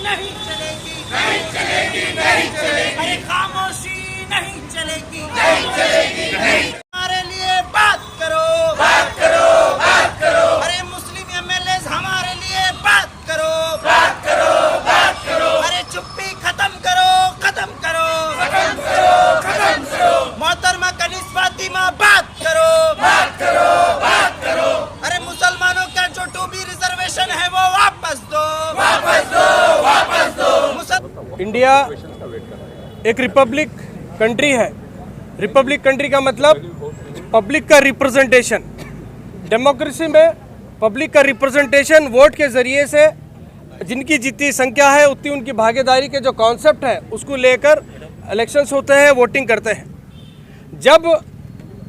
नहीं चलेगी, नहीं चलेगी, नहीं चलेगी। अरे खामोशी नहीं चलेगी, नहीं चलेगी, नहीं। हमारे लिए बात करो, बात करो, बात करो। अरे मुस्लिम एमएलए हमारे लिए बात करो, बात करो, बात करो। अरे चुप्पी खत्म करो, खत्म करो, खत्म करो, खत्म करो। मोहतरमा कनीज फातिमा बात करो, बात करो, बात करो। अरे मुसलमानों का जो 2B रिजर्वेशन है वो वापस दो, वापस दो, वापस दो। इंडिया एक रिपब्लिक कंट्री है। रिपब्लिक कंट्री का मतलब पब्लिक का रिप्रेजेंटेशन। डेमोक्रेसी में पब्लिक का रिप्रेजेंटेशन वोट के ज़रिए से जिनकी जितनी संख्या है उतनी उनकी भागीदारी के जो कॉन्सेप्ट है उसको लेकर इलेक्शंस होते हैं, वोटिंग करते हैं। जब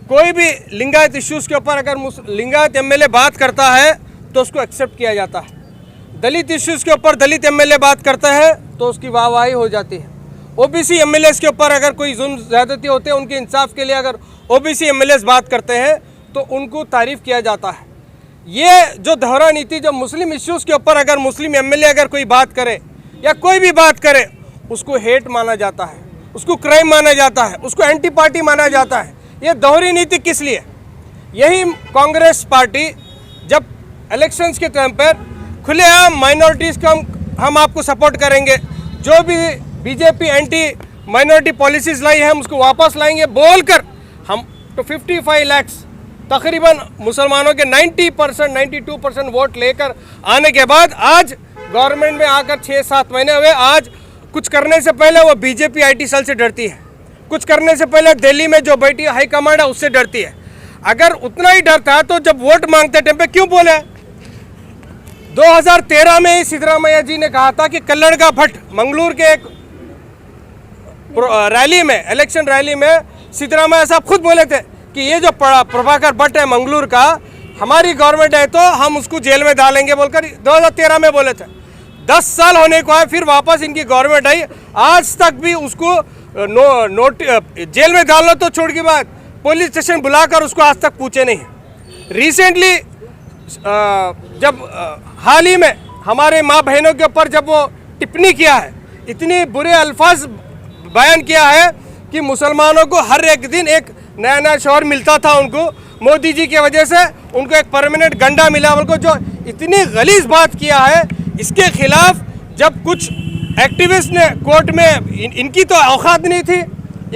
कोई भी लिंगायत इश्यूज़ के ऊपर अगर लिंगायत एमएलए बात करता है तो उसको एक्सेप्ट किया जाता है। दलित इश्यूज़ के ऊपर दलित एमएलए बात करता है तो उसकी वाहवाही हो जाती है। ओबीसी एमएलएस के ऊपर अगर कोई जुल्म ज़्यादती होते हैं उनके इंसाफ के लिए अगर ओबीसी एमएलएस बात करते हैं तो उनको तारीफ़ किया जाता है। ये जो दोहरा नीति जो मुस्लिम इश्यूज़ के ऊपर अगर मुस्लिम एमएलए अगर कोई बात करे या कोई भी बात करे उसको हेट माना जाता है, उसको क्राइम माना जाता है, उसको एंटी पार्टी माना जाता है। ये दोहरी नीति किस लिए? यही कांग्रेस पार्टी जब इलेक्शंस के टाइम पर खुलेआम माइनॉरिटीज़ को हम आपको सपोर्ट करेंगे, जो भी बीजेपी एंटी माइनॉरिटी पॉलिसीज़ लाई है हम उसको वापस लाएंगे बोलकर हम तो 55 लाख तकरीबन मुसलमानों के 90% 92% वोट लेकर आने के बाद आज गवर्नमेंट में आकर 6-7 महीने हुए। आज कुछ करने से पहले वो बीजेपी आईटी सेल से डरती है, कुछ करने से पहले दिल्ली में जो बैठी हाई कमांड है उससे डरती है। अगर उतना ही डर था तो जब वोट मांगते टाइम पे क्यों बोले? 2013 में ही सिद्धरामैया जी ने कहा था कि कल्लड़ का भट्ट मंगलूर के एक रैली में, इलेक्शन रैली में सिद्धरामैया साहब खुद बोले थे कि ये जो प्रभाकर भट्ट है मंगलूर का, हमारी गवर्नमेंट है तो हम उसको जेल में डालेंगे बोलकर 2013 में बोले थे। 10 साल होने को है, फिर वापस इनकी गवर्नमेंट आई, आज तक भी उसको जेल में डालना तो छोड़ की बात, पुलिस स्टेशन बुलाकर उसको आज तक पूछे नहीं। रिसेंटली जब हाल ही में हमारे माँ बहनों के ऊपर जब वो टिप्पणी किया है, इतनी बुरे अल्फाज बयान किया है कि मुसलमानों को हर एक दिन एक नया नया शौहर मिलता था, उनको मोदी जी की वजह से उनको एक परमानेंट गंडा मिला, उनको जो इतनी गलीज बात किया है, इसके खिलाफ जब कुछ एक्टिविस्ट ने कोर्ट में इनकी तो औकात नहीं थी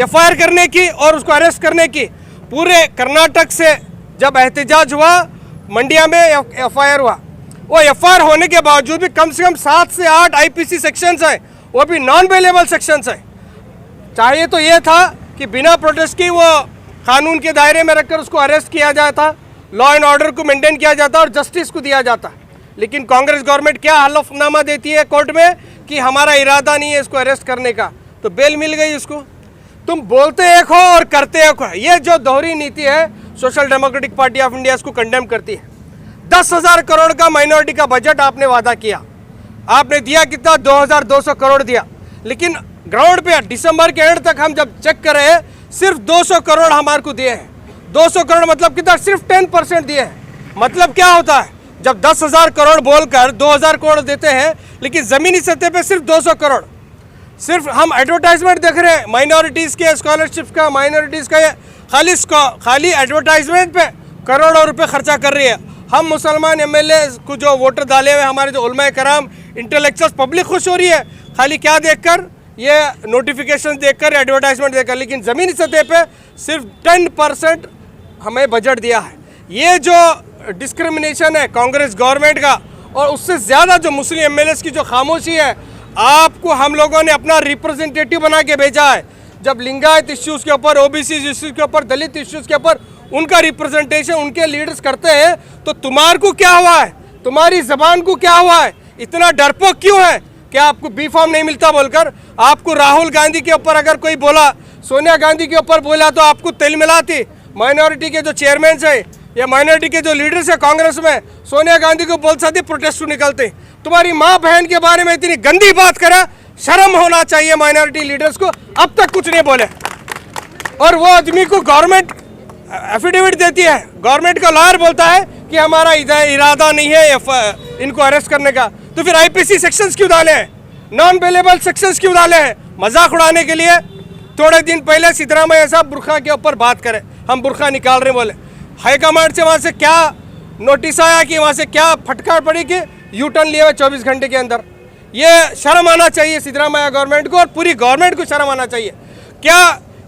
एफआईआर करने की और उसको अरेस्ट करने की। पूरे कर्नाटक से जब एहतजाज हुआ, मंडिया में एफआईआर हुआ, वो एफआईआर होने के बावजूद भी कम से कम 7 से 8 आईपीसी सेक्शंस हैं, वो भी नॉन बेलेबल सेक्शंस हैं। चाहिए तो ये था कि बिना प्रोटेस्ट की वो कानून के दायरे में रखकर उसको अरेस्ट किया जाता, लॉ एंड ऑर्डर को मेंटेन किया जाता और जस्टिस को दिया जाता। लेकिन कांग्रेस गवर्नमेंट क्या हलफनामा देती है कोर्ट में कि हमारा इरादा नहीं है इसको अरेस्ट करने का, तो बेल मिल गई उसको। तुम बोलते एक हो और करते एक हो। ये जो दोहरी नीति है social democratic party of India इसको कंडेम करती है। 10,000 करोड़ का माइनॉरिटी का बजट आपने वादा किया, आपने दिया कितना? 2,200 करोड़ दिया, लेकिन ग्राउंड पे दिसंबर के एंड तक हम जब चेक कर रहे हैं सिर्फ 200 करोड़ हमारे को दिए हैं। 200 करोड़ मतलब कितना? सिर्फ 10% दिए हैं। मतलब क्या होता है? जब 10,000 करोड़ बोलकर 2,000 करोड़ देते हैं, लेकिन ज़मीनी सतह पे सिर्फ 200 करोड़। सिर्फ हम एडवर्टाइजमेंट देख रहे हैं माइनॉरिटीज़ के स्कॉलरशिप का, माइनॉरिटीज़ का खाली एडवर्टाइजमेंट पे करोड़ों रुपए खर्चा कर रही है। हम मुसलमान एमएलए को जो वोटर डाले हुए हमारे जो उलमा कराम इंटेलेक्चुअल्स, पब्लिक खुश हो रही है खाली क्या देखकर? ये नोटिफिकेशन देखकर, एडवर्टाइजमेंट देखकर। लेकिन ज़मीनी सतह पे सिर्फ 10% हमें बजट दिया है। ये जो डिस्क्रिमिनेशन है कांग्रेस गवर्नमेंट का, और उससे ज़्यादा जो मुस्लिम एमएलएस की जो खामोशी है, आपको हम लोगों ने अपना रिप्रेजेंटेटिव बना के भेजा है। जब लिंगायत इश्यूज़ के ऊपर, ओबीसी इश्यूज़ के ऊपर, दलित इश्यूज़ के ऊपर उनका रिप्रेजेंटेशन उनके लीडर्स करते हैं, तो तुम्हारे को क्या हुआ है? तुम्हारी ज़बान को क्या हुआ है? इतना डरपोक क्यों है? क्या आपको बी फॉर्म नहीं मिलता बोलकर? आपको राहुल गांधी के ऊपर अगर कोई बोला, सोनिया गांधी के ऊपर बोला तो आपको तिल मिलाती। माइनॉरिटी के जो चेयरमैन है या माइनॉरिटी के जो लीडर्स है कांग्रेस में, सोनिया गांधी को बोल सकती प्रोटेस्ट निकलते। तुम्हारी माँ बहन के बारे में इतनी गंदी बात करा, शर्म होना चाहिए माइनॉरिटी लीडर्स को। अब तक कुछ नहीं बोले, और वो आदमी को गवर्नमेंट एफिडेविट देती है, गवर्नमेंट का लॉयर बोलता है कि हमारा इरादा नहीं है इनको अरेस्ट करने का। तो फिर आईपीसी सेक्शंस क्यों डाले हैं? नॉन अवेलेबल सेक्शंस क्यों डाले हैं? मजाक उड़ाने के लिए। थोड़े दिन पहले सिद्धरामैया साहब बुर्खा के ऊपर बात करें, हम बुर्खा निकाल रहे बोले। हाईकमांड से वहाँ से क्या नोटिस आया कि वहाँ से क्या फटकार पड़ी कि यू टर्न लिए हुए 24 घंटे के अंदर। ये शर्म आना चाहिए सिद्धरामैया गवर्नमेंट को और पूरी गवर्नमेंट को शर्म आना चाहिए। क्या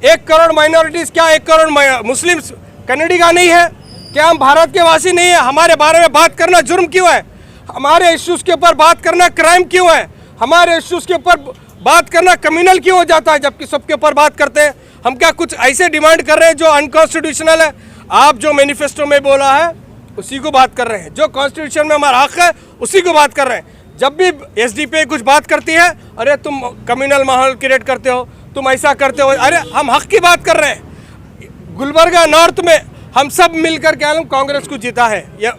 1 करोड़ माइनॉरिटीज़, क्या 1 करोड़ मुस्लिम्स कन्नड़ी का नहीं है? क्या हम भारत के वासी नहीं है? हमारे बारे में बात करना जुर्म क्यों है? हमारे इश्यूज़ के ऊपर बात करना क्राइम क्यों है? हमारे इश्यूज़ के ऊपर बात करना कम्युनल क्यों हो जाता है, जबकि सबके ऊपर बात करते हैं? हम क्या कुछ ऐसे डिमांड कर रहे हैं जो अनकॉन्स्टिट्यूशनल है? आप जो मैनिफेस्टो में बोला है उसी को बात कर रहे हैं, जो कॉन्स्टिट्यूशन में हमारा हक है उसी को बात कर रहे हैं। जब भी एसडीपी कुछ बात करती है, अरे तुम कम्युनल माहौल क्रिएट करते हो, तुम ऐसा करते हो। अरे हम हक की बात कर रहे हैं। गुलबर्गा नॉर्थ में हम सब मिलकर के आलम कांग्रेस को जीता है या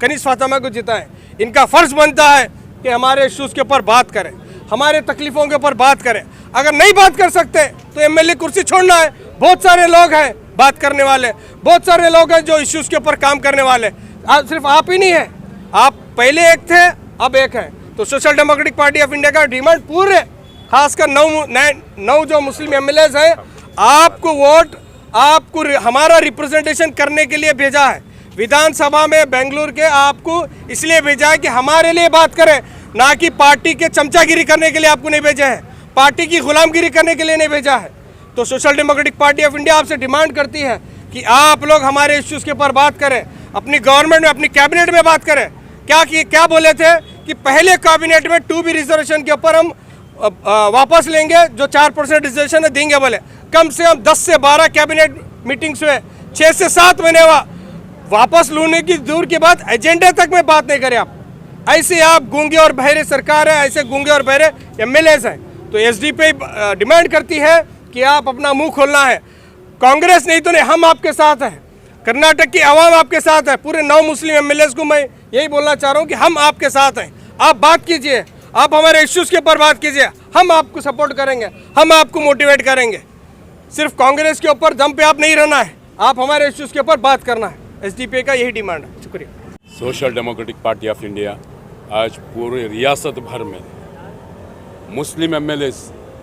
कनीज फातिमा को जीता है। इनका फर्ज बनता है कि हमारे इश्यूज़ के ऊपर बात करें, हमारे तकलीफ़ों के ऊपर बात करें। अगर नहीं बात कर सकते तो एमएलए कुर्सी छोड़ना है। बहुत सारे लोग हैं बात करने वाले, बहुत सारे लोग हैं जो इश्यूज़ के ऊपर काम करने वाले। सिर्फ आप ही नहीं है, आप पहले एक थे अब एक है। तो social democratic party of India का डिमांड पूरे खासकर 9 जो मुस्लिम एमएलएज हैं, आपको वोट, आपको हमारा रिप्रेजेंटेशन करने के लिए भेजा है विधानसभा में बेंगलुरु के। आपको इसलिए भेजा है कि हमारे लिए बात करें, ना कि पार्टी के चमचागिरी करने के लिए आपको नहीं भेजा है, पार्टी की गुलामगिरी करने के लिए नहीं भेजा है। तो social democratic party of India आपसे डिमांड करती है कि आप लोग हमारे इश्यूज़ के ऊपर बात करें, अपनी गवर्नमेंट में, अपनी कैबिनेट में बात करें। क्या बोले थे कि पहले कैबिनेट में 2B रिजर्वेशन के ऊपर हम वापस लेंगे, जो 4% रिजर्वेशन है देंगे बोले। कम से कम 10 से 12 कैबिनेट मीटिंग्स हुए, 6 से 7 महीने हुआ। वापस लेने की दूर के बाद एजेंडे तक में बात नहीं करें आप। ऐसे आप गूंगे और बहरे सरकार है, ऐसे गूंगे और बहरे एमएलएज हैं। तो एसडीपी डिमांड करती है कि आप अपना मुंह खोलना है। कांग्रेस नहीं तो नहीं, हम आपके साथ हैं, कर्नाटक की आवाम आपके साथ है। पूरे 9 मुस्लिम एमएलएज को मैं यही बोलना चाह रहा हूँ कि हम आपके साथ हैं। आप बात कीजिए, आप हमारे इश्यूज़ के ऊपर बात कीजिए, हम आपको सपोर्ट करेंगे, हम आपको मोटिवेट करेंगे। सिर्फ कांग्रेस के ऊपर दम पे आप नहीं रहना है, आप हमारे इश्यूज़ के ऊपर बात करना है। एसडीपी का यही डिमांड है। शुक्रिया। Social democratic party of India आज पूरे रियासत भर में मुस्लिम एमएलए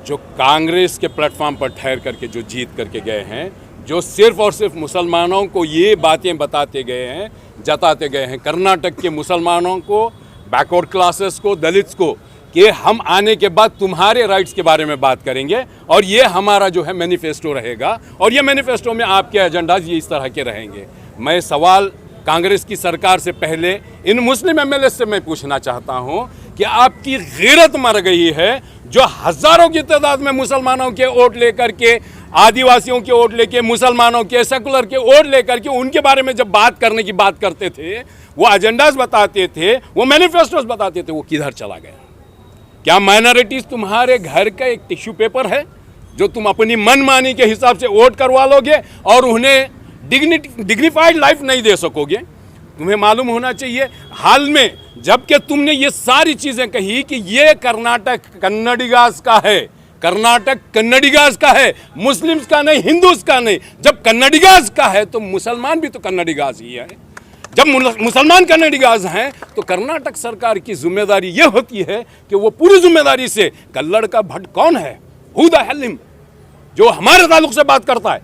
जो कांग्रेस के प्लेटफॉर्म पर ठहर करके जो जीत करके गए हैं, जो सिर्फ और सिर्फ मुसलमानों को ये बातें बताते गए हैं, जताते गए हैं, कर्नाटक के मुसलमानों को, बैकवर्ड क्लासेस को, दलित्स को, कि हम आने के बाद तुम्हारे राइट्स के बारे में बात करेंगे और ये हमारा जो है मैनिफेस्टो रहेगा और ये मैनिफेस्टो में आपके एजेंडाज ये इस तरह के रहेंगे। मैं सवाल कांग्रेस की सरकार से पहले इन मुस्लिम एमएलए से मैं पूछना चाहता हूं कि आपकी गैरत मर गई है जो हजारों की तादाद में मुसलमानों के वोट लेकर के, आदिवासियों के वोट लेके, मुसलमानों के, सेकुलर के वोट लेकर के उनके बारे में जब बात करने की बात करते थे, वो एजेंडाज बताते थे, वो मैनिफेस्टोज बताते थे, वो किधर चला गया? क्या माइनॉरिटीज तुम्हारे घर का एक टिश्यू पेपर है जो तुम अपनी मनमानी के हिसाब से वोट करवा लोगे और उन्हें डिग्निफाइड लाइफ नहीं दे सकोगे? तुम्हें मालूम होना चाहिए, हाल में जबकि तुमने ये सारी चीजें कही कि ये कर्नाटक कन्नडिगास का है, कर्नाटक कन्नडिगास का है, मुस्लिम्स का नहीं, हिंदूज का नहीं। जब कन्नडिगास का है तो मुसलमान भी तो कन्नडिगास ही है। जब मुसलमान कन्नडिगास हैं तो कर्नाटक सरकार की जिम्मेदारी यह होती है कि वो पूरी जिम्मेदारी से, कल्लड़ का भट्ट कौन है, हू द हेल हिम, जो हमारे ताल्लुक से बात करता है,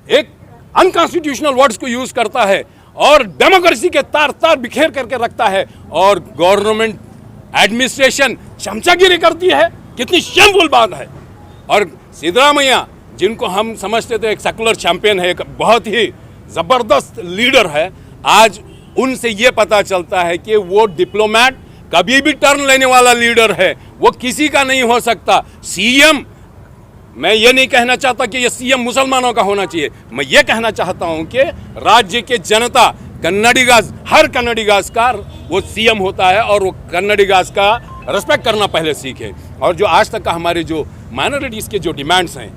एक अनकॉन्स्टिट्यूशनल वर्ड्स को यूज करता है और डेमोक्रेसी के तार तार बिखेर करके रखता है और गवर्नमेंट एडमिनिस्ट्रेशन चमचागिरी करती है। कितनी शेमफुल बात है। और सिद्धरामैया, जिनको हम समझते थे एक सेकुलर चैंपियन है, एक बहुत ही जबरदस्त लीडर है, आज उनसे ये पता चलता है कि वो डिप्लोमैट, कभी भी टर्न लेने वाला लीडर है, वो किसी का नहीं हो सकता। सीएम, मैं ये नहीं कहना चाहता कि ये सीएम मुसलमानों का होना चाहिए, मैं ये कहना चाहता हूं कि राज्य के जनता, कन्नडिगास, हर कन्नडिगास का वो सीएम होता है और वो कन्नडिगास का रिस्पेक्ट करना पहले सीखे। और जो आज तक का हमारे जो माइनॉरिटीज के जो डिमांड्स हैं,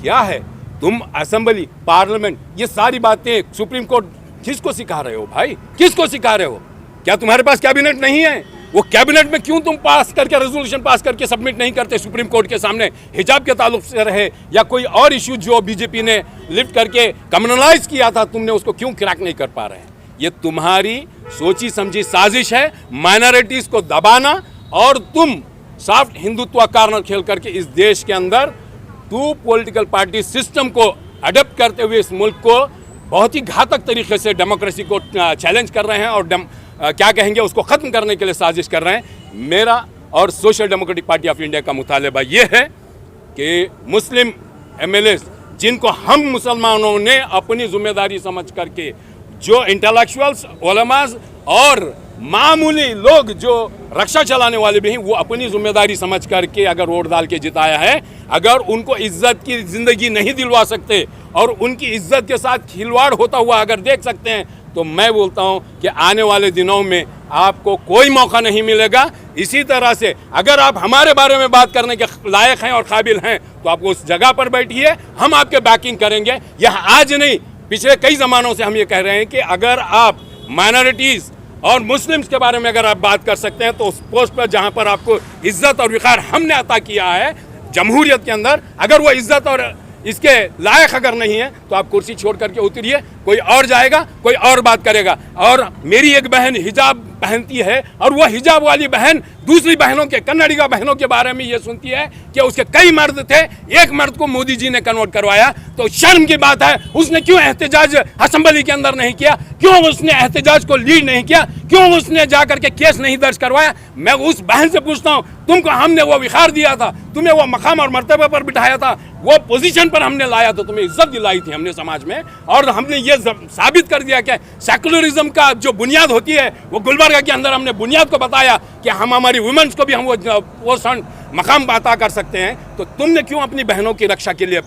क्या है, तुम असेंबली, पार्लियामेंट, ये सारी बातें सुप्रीम कोर्ट किसको सिखा रहे हो भाई? किसको सिखा रहे हो? क्या तुम्हारे पास कैबिनेट नहीं है? वो कैबिनेट में क्यों तुम पास करके, रेजोल्यूशन पास करके सबमिट नहीं करते सुप्रीम कोर्ट के सामने? हिजाब के ताल्लुक से रहे या कोई और इश्यू जो बीजेपी ने लिफ्ट करके कम्युनलाइज किया था, तुमने उसको क्यों क्रैक नहीं कर पा रहे हैं? ये तुम्हारी सोची समझी साजिश है, माइनॉरिटीज को दबाना, और तुम सॉफ्ट हिंदुत्व कार्नर खेल करके इस देश के अंदर टू पॉलिटिकल पार्टी सिस्टम को अडॉप्ट करते हुए इस मुल्क को बहुत ही घातक तरीके से डेमोक्रेसी को चैलेंज कर रहे हैं और क्या कहेंगे उसको ख़त्म करने के लिए साजिश कर रहे हैं। मेरा और social democratic party of India का मुतालबा ये है कि मुस्लिम एमएलएस जिनको हम मुसलमानों ने अपनी जिम्मेदारी समझ करके, जो इंटेलेक्चुअल्स, उलमास और मामूली लोग जो रक्षा चलाने वाले भी हैं, वो अपनी जिम्मेदारी समझ करके अगर वोट डाल के जिताया है, अगर उनको इज्जत की ज़िंदगी नहीं दिलवा सकते और उनकी इज्जत के साथ खिलवाड़ होता हुआ अगर देख सकते हैं, तो मैं बोलता हूं कि आने वाले दिनों में आपको कोई मौका नहीं मिलेगा। इसी तरह से अगर आप हमारे बारे में बात करने के लायक हैं और काबिल हैं तो आप उस जगह पर बैठिए, हम आपके बैकिंग करेंगे। यह आज नहीं, पिछले कई ज़मानों से हम ये कह रहे हैं कि अगर आप माइनॉरिटीज़ और मुस्लिम्स के बारे में अगर आप बात कर सकते हैं तो उस पोस्ट पर जहाँ पर आपको इज्जत और विकार हमने अता किया है जमहूरियत के अंदर, अगर वो इज्जत और इसके लायक अगर नहीं है तो आप कुर्सी छोड़ करके उतरिए, कोई और जाएगा, कोई और बात करेगा। और मेरी एक बहन हिजाब पहनती है और वह हिजाब वाली बहन दूसरी बहनों के, कन्नड़िगा बहनों के बारे में ये सुनती है कि उसके कई मर्द थे, एक मर्द को मोदी जी ने कन्वर्ट करवाया। तो शर्म की बात है, उसने क्यों एहतजाज असेंबली के अंदर नहीं किया, क्यों उसने एहतजाज को लीड नहीं किया, क्यों उसने जाकर के केस नहीं दर्ज करवाया। मैं उस बहन से पूछता हूँ, तुमको हमने वो विखार दिया था, तुम्हें वो मकाम और मर्तबे पर बिठाया था, वो पोजीशन पर हमने लाया तो तुम्हें इज्जत दिलाई थी हमने समाज में, और हमने ये साबित कर दिया कि सेकुलरिज्म का जो बुनियाद होती है वो गुलबर्गा के अंदर हमने बुनियाद को बताया कि हम हमारी वुमेन्स को भी हम वो मकाम अता कर सकते हैं। तो तुमने क्यों अपनी बहनों की रक्षा के लिए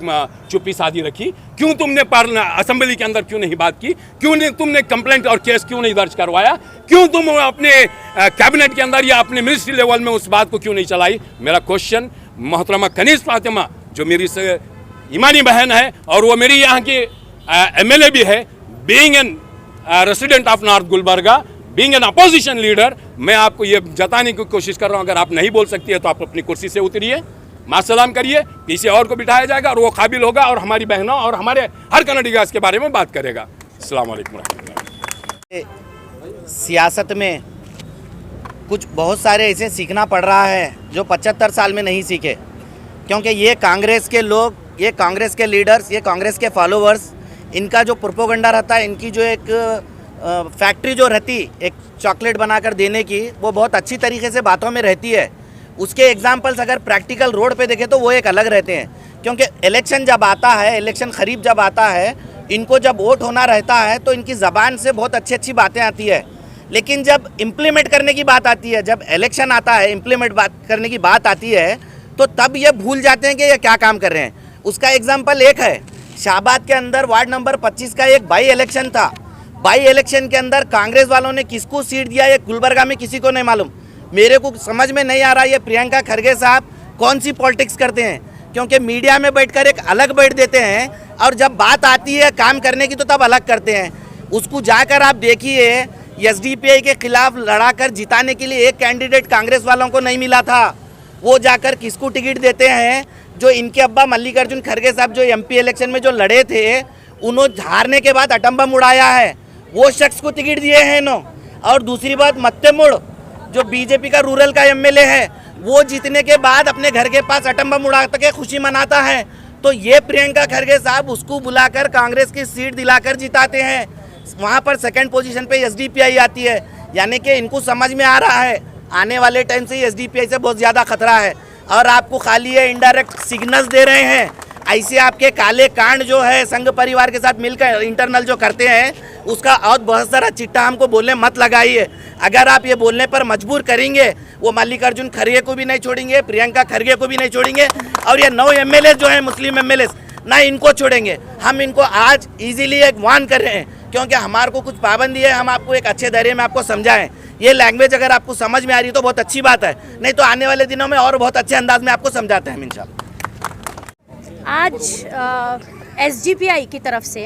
चुप्पी साधी रखी, क्यों तुमने असेंबली के अंदर क्यों नहीं बात की, क्यों नहीं तुमने कंप्लेंट और केस क्यों नहीं दर्ज करवाया, क्यों तुम अपने कैबिनेट के अंदर या अपने मिनिस्ट्री लेवल में उस बात को क्यों नहीं चलाई। मेरा क्वेश्चन मोहतरमा कनीज़ फातिमा जो मेरी से ईमानी बहन है और वो मेरी यहाँ की एमएलए भी है, being an resident of north Gulbarga, being an opposition leader, मैं आपको ये जताने की कोशिश कर रहा हूँ, अगर आप नहीं बोल सकती है तो आप अपनी कुर्सी से उतरिए, मासलाम करिए, किसी और को बिठाया जाएगा और वो काबिल होगा और हमारी बहनों और हमारे हर कन्नडिगास के बारे में बात करेगा। अस्सलाम वालेकुम। सियासत में कुछ बहुत सारे ऐसे सीखना पड़ रहा है जो 75 साल में नहीं सीखे, क्योंकि ये कांग्रेस के लोग, ये कांग्रेस के लीडर्स, ये कांग्रेस के फॉलोवर्स, इनका जो प्रोपोगंडा रहता है, इनकी जो एक फैक्ट्री जो रहती एक चॉकलेट बनाकर देने की, वो बहुत अच्छी तरीके से बातों में रहती है। उसके एग्जाम्पल्स अगर प्रैक्टिकल रोड पे देखें तो वो एक अलग रहते हैं, क्योंकि इलेक्शन जब आता है, इलेक्शन करीब जब आता है, इनको जब वोट होना रहता है तो इनकी ज़बान से बहुत अच्छी अच्छी बातें आती है, लेकिन जब इम्प्लीमेंट करने की बात आती है, जब इलेक्शन आता है, इम्प्लीमेंट बात करने की बात आती है, तो तब ये भूल जाते हैं कि ये क्या काम कर रहे हैं। उसका एग्जाम्पल एक है, शाहबाद के अंदर वार्ड नंबर 25 का एक बाई इलेक्शन था। बाई इलेक्शन के अंदर कांग्रेस वालों ने किसको सीट दिया ये गुलबर्गा में किसी को नहीं मालूम। मेरे को समझ में नहीं आ रहा ये प्रियंका खरगे साहब कौन सी पॉलिटिक्स करते हैं, क्योंकि मीडिया में बैठकर एक अलग बैठ देते हैं और जब बात आती है काम करने की तो तब अलग करते हैं। उसको जाकर आप देखिए, एसडीपीआई के खिलाफ लड़ाकर जिताने के लिए एक कैंडिडेट कांग्रेस वालों को नहीं मिला था, वो जाकर किसको टिकट देते हैं, जो इनके अब्बा मल्लिकार्जुन खड़गे साहब जो एमपी इलेक्शन में जो लड़े थे, उन्होंने हारने के बाद अटम्बम उड़ाया है, वो शख्स को टिकट दिए हैं नो। और दूसरी बात, मत्तेमुड़ जो बीजेपी का रूरल का एमएलए है, वो जीतने के बाद अपने घर के पास अटम्बम उड़ा के खुशी मनाता है। तो ये प्रियंका खरगे साहब उसको बुलाकर कांग्रेस की सीट दिलाकर जिताते हैं, वहाँ पर सेकंड पोजीशन पे एसडीपीआई आती है। यानी कि इनको समझ में आ रहा है आने वाले टाइम से एसडीपीआई से बहुत ज़्यादा खतरा है, और आपको खाली ये इनडायरेक्ट सिग्नल्स दे रहे हैं। ऐसे आपके काले कांड जो है संघ परिवार के साथ मिलकर इंटरनल जो करते हैं, उसका और बहुत सारा चिट्ठा हमको बोलने मत लगाइए। अगर आप ये बोलने पर मजबूर करेंगे, वो मल्लिकार्जुन खड़गे को भी नहीं छोड़ेंगे, प्रियंका खरगे को भी नहीं छोड़ेंगे, और ये 9 एमएलए जो हैं मुस्लिम एमएलए ना इनको छोड़ेंगे। हम इनको आज इजीली एक वार्न कर रहे हैं, क्योंकि हमारे को कुछ पाबंदी है, हम आपको एक अच्छे दायरे में आपको समझाएं। ये लैंग्वेज अगर आपको समझ में आ रही है तो बहुत अच्छी बात है, नहीं तो आने वाले दिनों में और बहुत अच्छे अंदाज में आपको समझाते हैं इंशाल्लाह। आज एसडीपीआई की तरफ से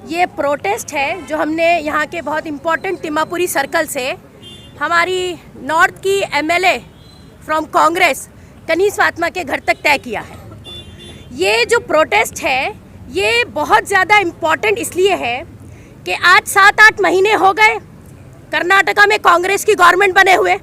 ये प्रोटेस्ट है जो हमने यहाँ के बहुत इम्पोर्टेंट तिम्मापुरी सर्कल से हमारी नॉर्थ की एमएलए फ्रॉम कांग्रेस कनीज़ फातिमा के घर तक तय किया है। ये जो प्रोटेस्ट है ये बहुत ज़्यादा इम्पॉर्टेंट इसलिए है कि आज 7-8 महीने हो गए कर्नाटका में कांग्रेस की गवर्नमेंट बने हुए।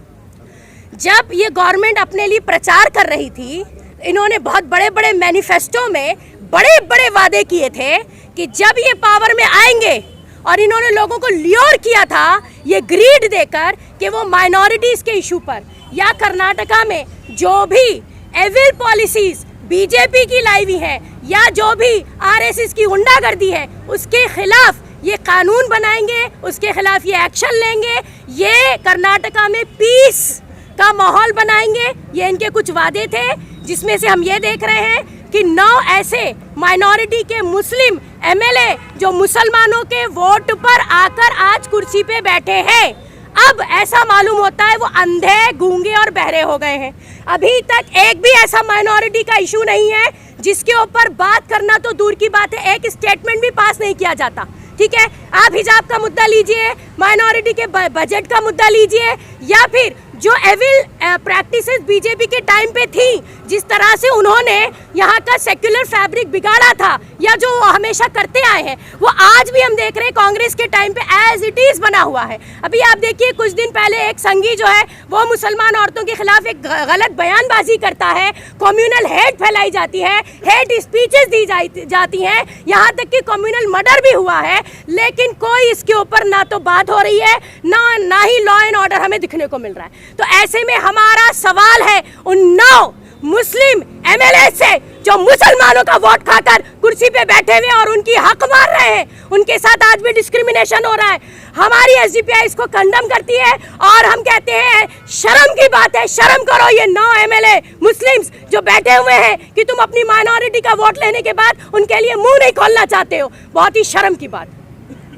जब ये गवर्नमेंट अपने लिए प्रचार कर रही थी, इन्होंने बहुत बड़े बड़े मैनिफेस्टो में बड़े बड़े वादे किए थे कि जब ये पावर में आएंगे, और इन्होंने लोगों को ल्योर किया था ये ग्रीड देकर कि वो माइनॉरिटीज़ के इशू पर या कर्नाटका में जो भी एविल पॉलिसीज बीजेपी की लाई हुई है या जो भी आरएसएस की गुंडागर्दी है उसके खिलाफ ये कानून बनाएंगे, उसके खिलाफ ये एक्शन लेंगे, ये कर्नाटका में पीस का माहौल बनाएंगे। ये इनके कुछ वादे थे, जिसमें से हम ये देख रहे हैं कि 9 ऐसे माइनॉरिटी के मुस्लिम एमएलए जो मुसलमानों के वोट पर आकर आज कुर्सी पे बैठे हैं, अब ऐसा मालूम होता है वो अंधे, गूंगे और बहरे हो गए हैं। अभी तक एक भी ऐसा माइनॉरिटी का इशू नहीं है जिसके ऊपर बात करना तो दूर की बात है, एक स्टेटमेंट भी पास नहीं किया जाता। ठीक है, आप हिजाब का मुद्दा लीजिए, माइनॉरिटी के बजट का मुद्दा लीजिए, या फिर जो एविल प्रैक्टिसेस बीजेपी के टाइम पे थी, जिस तरह से उन्होंने यहाँ का सेक्युलर फैब्रिक बिगाड़ा था या जो वो हमेशा करते आए हैं, वो आज भी हम देख रहे हैं कांग्रेस के टाइम पे एज इट इज बना हुआ है। अभी आप देखिए, कुछ दिन पहले एक संघी जो है वो मुसलमान औरतों के खिलाफ एक गलत बयानबाजी करता है, कम्युनल हेट फैलाई जाती है, हेट स्पीचेस दी जाती हैं, यहाँ तक कि कम्युनल मर्डर भी हुआ है, लेकिन कोई इसके ऊपर ना तो बात हो रही है ना ही लॉ एंड ऑर्डर हमें दिखने को मिल रहा है। तो ऐसे में हमारा सवाल है उन 9 मुस्लिम एमएलए से जो मुसलमानों का वोट खाकर कुर्सी पे बैठे हुए और उनकी हक मार रहे हैं, उनके साथ आज भी डिस्क्रिमिनेशन हो रहा है। हमारी एसडीपीआई इसको कंडम करती है और हम कहते हैं शर्म की बात है, शर्म करो ये 9 एमएलए मुस्लिम्स जो बैठे हुए हैं कि तुम अपनी माइनॉरिटी का वोट लेने के बाद उनके लिए मुंह नहीं खोलना चाहते हो। बहुत ही शर्म की बात।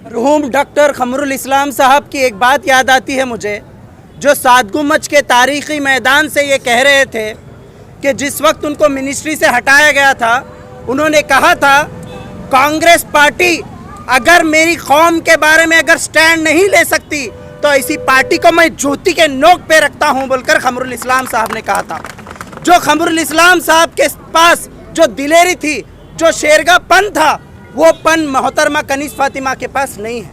मरहूम डॉक्टर खमरुल इस्लाम साहब की एक बात याद आती है मुझे, जो सातगुमच के तारीखी मैदान से ये कह रहे थे कि जिस वक्त उनको मिनिस्ट्री से हटाया गया था, उन्होंने कहा था कांग्रेस पार्टी अगर मेरी कौम के बारे में अगर स्टैंड नहीं ले सकती तो इसी पार्टी को मैं जूती के नोक पे रखता हूं, बोलकर खमरुल इस्लाम साहब ने कहा था। जो खमरुल इस्लाम साहब के पास जो दिलेरी थी, जो शेरगापन था, वो पन मोहतरमा कनीज़ फातिमा के पास नहीं है।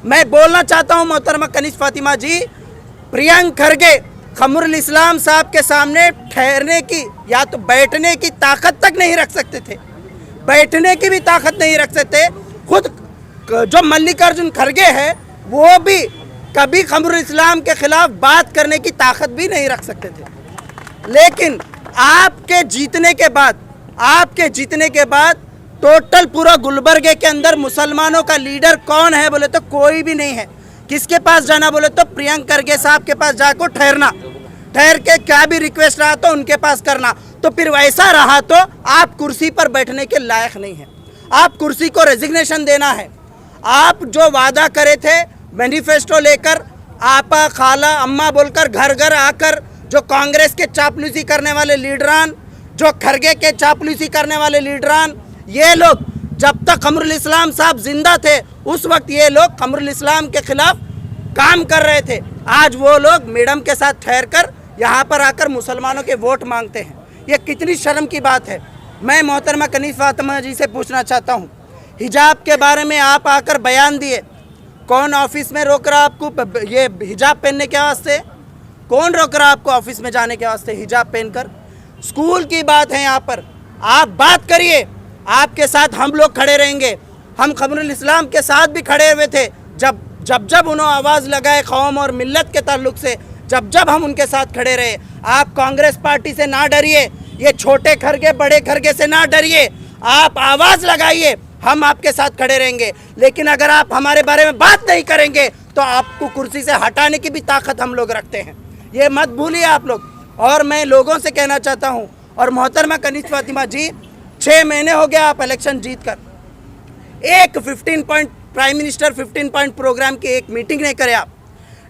मैं बोलना चाहता हूं मोहतरमा कनीज़ फातिमा जी, प्रियंक खरगे खमरुल इस्लाम साहब के सामने ठहरने की या तो बैठने की ताकत तक नहीं रख सकते थे, बैठने की भी ताकत नहीं रख सकते। खुद जो मल्लिकार्जुन खरगे है वो भी कभी खमरुल इस्लाम के खिलाफ बात करने की ताकत भी नहीं रख सकते थे। लेकिन आपके जीतने के बाद टोटल पूरा गुलबर्गे के अंदर मुसलमानों का लीडर कौन है बोले तो कोई भी नहीं है। किसके पास जाना बोले तो प्रियंक खरगे साहब के पास जाकर ठहर के क्या भी रिक्वेस्ट रहा तो उनके पास करना। तो फिर वैसा रहा तो आप कुर्सी पर बैठने के लायक नहीं है, आप कुर्सी को रेजिग्नेशन देना है। आप जो वादा करे थे मैनिफेस्टो लेकर, आपा खाला अम्मा बोलकर घर घर आकर जो कांग्रेस के चापलूसी करने वाले लीडरान, जो खरगे के चापलूसी करने वाले लीडरान, ये लोग जब तक खमरुल इस्लाम साहब जिंदा थे उस वक्त ये लोग खमरुल इस्लाम के खिलाफ काम कर रहे थे। आज वो लोग मैडम के साथ ठहर कर यहाँ पर आकर मुसलमानों के वोट मांगते हैं। ये कितनी शर्म की बात है। मैं मोहतरमा कनीज़ फातिमा जी से पूछना चाहता हूँ, हिजाब के बारे में आप आकर बयान दिए, कौन ऑफिस में रोक रहा आपको ये हिजाब पहनने के वास्ते? कौन रोक रहा आपको ऑफिस में जाने के वास्ते हिजाब पहनकर? स्कूल की बात है यहाँ पर, आप बात करिए, आपके साथ हम लोग खड़े रहेंगे। हम खमरुल इस्लाम के साथ भी खड़े हुए थे जब उन्होंने आवाज़ लगाए कौम और मिल्लत के ताल्लुक से, जब हम उनके साथ खड़े रहे। आप कांग्रेस पार्टी से ना डरिए, ये छोटे खरगे बड़े खरगे से ना डरिए, आप आवाज़ लगाइए, हम आपके साथ खड़े रहेंगे। लेकिन अगर आप हमारे बारे में बात नहीं करेंगे तो आपको कुर्सी से हटाने की भी ताकत हम लोग रखते हैं, ये मत भूलिए आप लोग। और मैं लोगों से कहना चाहता हूँ, और मोहतरमा कनीज़ फातिमा जी, 6 महीने हो गया आप इलेक्शन जीत कर, एक 15 point prime minister 15 point programme की एक मीटिंग नहीं करे आप,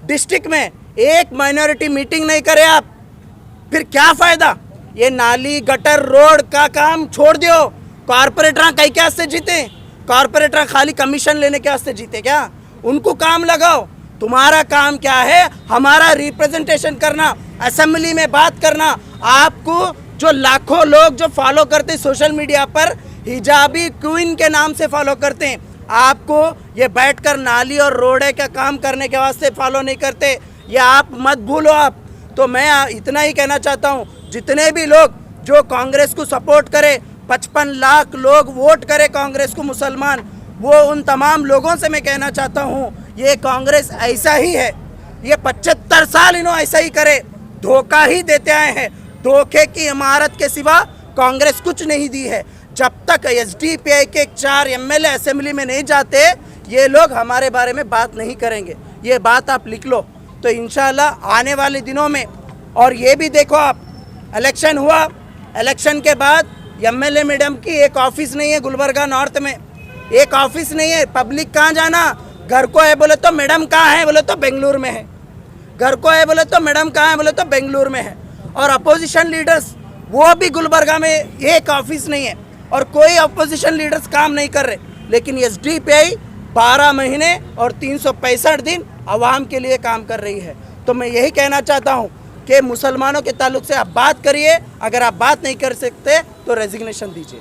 डिस्ट्रिक्ट में एक माइनॉरिटी मीटिंग नहीं करे आप, फिर क्या फ़ायदा? ये नाली गटर रोड का काम छोड़ दो। कॉरपोरेटर कई क्या से जीते? कॉरपोरेटर खाली कमीशन लेने के वास्ते जीते क्या? उनको काम लगाओ। तुम्हारा काम क्या है? हमारा रिप्रेजेंटेशन करना, असेंबली में बात करना। आपको जो लाखों लोग जो फॉलो करते सोशल मीडिया पर, हिजाबी क्वीन के नाम से फॉलो करते हैं, आपको ये बैठकर नाली और रोड का काम करने के वास्ते फॉलो नहीं करते। ये आप मत भूलो। आप तो मैं इतना ही कहना चाहता हूँ, जितने भी लोग जो कांग्रेस को सपोर्ट करे, 55 लाख लोग वोट करे कांग्रेस को मुसलमान, वो उन तमाम लोगों से मैं कहना चाहता हूँ, ये कांग्रेस ऐसा ही है, ये 75 साल इन्होंने ऐसा ही करे, धोखा ही देते आए हैं। धोखे की इमारत के सिवा कांग्रेस कुछ नहीं दी है। जब तक एसडीपीआई के 4 एमएलए असेंबली में नहीं जाते, ये लोग हमारे बारे में बात नहीं करेंगे। ये बात आप लिख लो। तो इंशाल्लाह आने वाले दिनों में, और ये भी देखो आप, इलेक्शन हुआ, इलेक्शन के बाद एमएलए मैडम की एक ऑफिस नहीं है गुलबर्गा नॉर्थ में, एक ऑफिस नहीं है। पब्लिक कहाँ जाना, घर को है बोले तो मैडम कहाँ है बोले तो बेंगलुरु में है, घर को है बोले तो मैडम कहाँ है बोले तो बेंगलुरु में है। और अपोजिशन लीडर्स वो भी गुलबर्गा में एक ऑफिस नहीं है, और कोई अपोजिशन लीडर्स काम नहीं कर रहे। लेकिन एसडीपीआई 12 महीने और 365 दिन आवाम के लिए काम कर रही है। तो मैं यही कहना चाहता हूँ कि मुसलमानों के ताल्लुक से आप बात करिए, अगर आप बात नहीं कर सकते तो रेजिग्नेशन दीजिए।